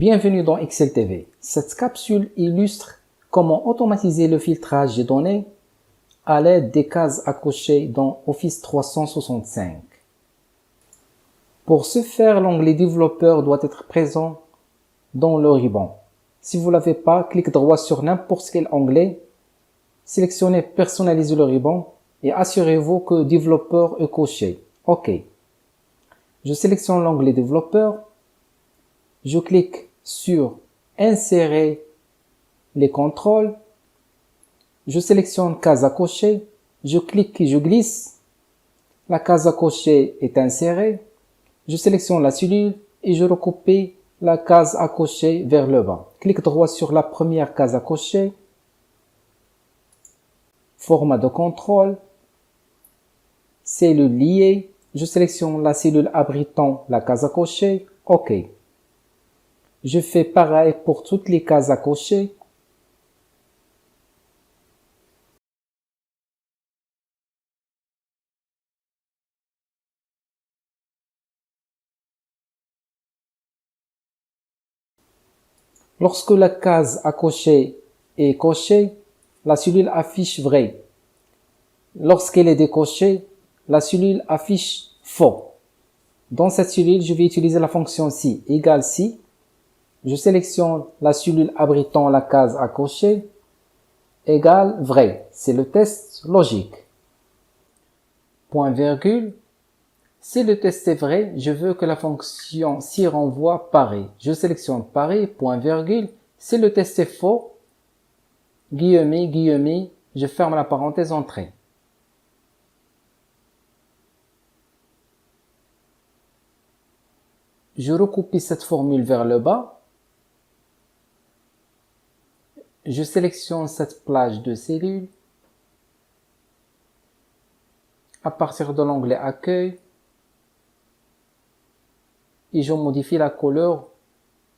Bienvenue dans Excel TV. Cette capsule illustre comment automatiser le filtrage des données à l'aide des cases à cocher dans Office 365. Pour ce faire, l'onglet Développeur doit être présent dans le ruban. Si vous ne l'avez pas, cliquez droit sur n'importe quel onglet, sélectionnez Personnaliser le ruban et assurez-vous que Développeur est coché. OK. Je sélectionne l'onglet Développeur. Je clique sur Insérer les contrôles. Je sélectionne case à cocher. Je clique et je glisse. La case à cocher est insérée. Je sélectionne la cellule et je recopie la case à cocher vers le bas. Clique droit sur la première case à cocher. Format de contrôle. Cellule liée. Je sélectionne la cellule abritant la case à cocher. OK. Je fais pareil pour toutes les cases à cocher. Lorsque la case à cocher est cochée, la cellule affiche vrai. Lorsqu'elle est décochée, la cellule affiche faux. Dans cette cellule, je vais utiliser la fonction si égale si. Je sélectionne la cellule abritant la case à cocher égale vrai. C'est le test logique. Point virgule. Si le test est vrai, je veux que la fonction si renvoie pareil. Je sélectionne pareil, point virgule. Si le test est faux, guillemets, guillemets, je ferme la parenthèse entrée. Je recopie cette formule vers le bas. Je sélectionne cette plage de cellules. À partir de l'onglet Accueil, et je modifie la couleur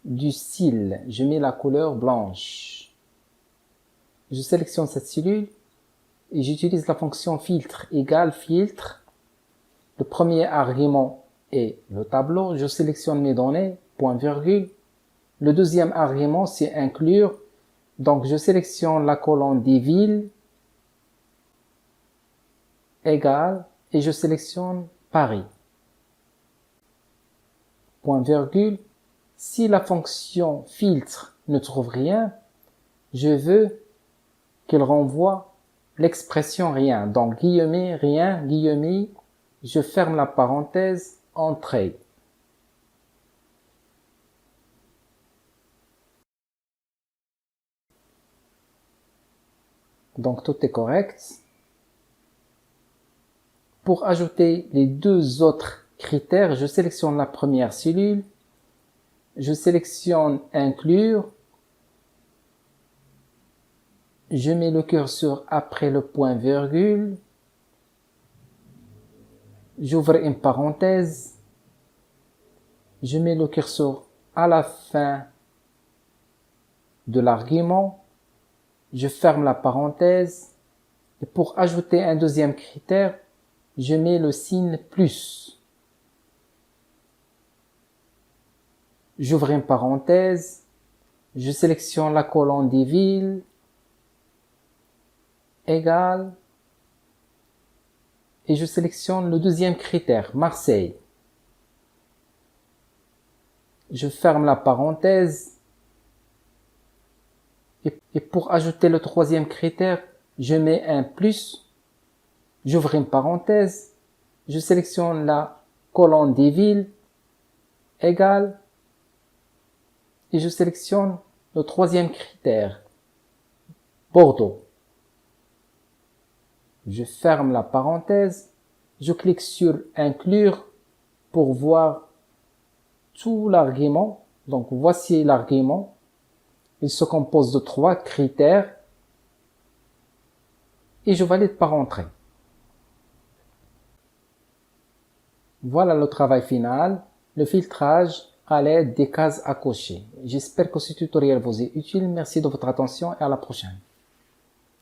du style. Je mets la couleur blanche. Je sélectionne cette cellule et j'utilise la fonction filtre égale filtre. Le premier argument est le tableau. Je sélectionne mes données, point virgule. Le deuxième argument, c'est inclure. Donc, je sélectionne la colonne des villes, égale, et je sélectionne Paris. Point virgule. Si la fonction filtre ne trouve rien, je veux qu'il renvoie l'expression rien. Donc, guillemets, rien, guillemets, je ferme la parenthèse, entrée. Donc, tout est correct. Pour ajouter les deux autres critères, je sélectionne la première cellule. Je sélectionne inclure. Je mets le curseur après le point virgule. J'ouvre une parenthèse. Je mets le curseur à la fin de l'argument. Je ferme la parenthèse. Et pour ajouter un deuxième critère, je mets le signe plus. J'ouvre une parenthèse. Je sélectionne la colonne des villes. Égale. Et je sélectionne le deuxième critère, Marseille. Je ferme la parenthèse. Et pour ajouter le troisième critère, je mets un plus. J'ouvre une parenthèse. Je sélectionne la colonne des villes. Égale. Et je sélectionne le troisième critère, Bordeaux. Je ferme la parenthèse. Je clique sur inclure pour voir tout l'argument. Donc, voici l'argument. Il se compose de 3 critères. Et je valide par entrée. Voilà le travail final, le filtrage à l'aide des cases à cocher. J'espère que ce tutoriel vous est utile. Merci de votre attention et à la prochaine.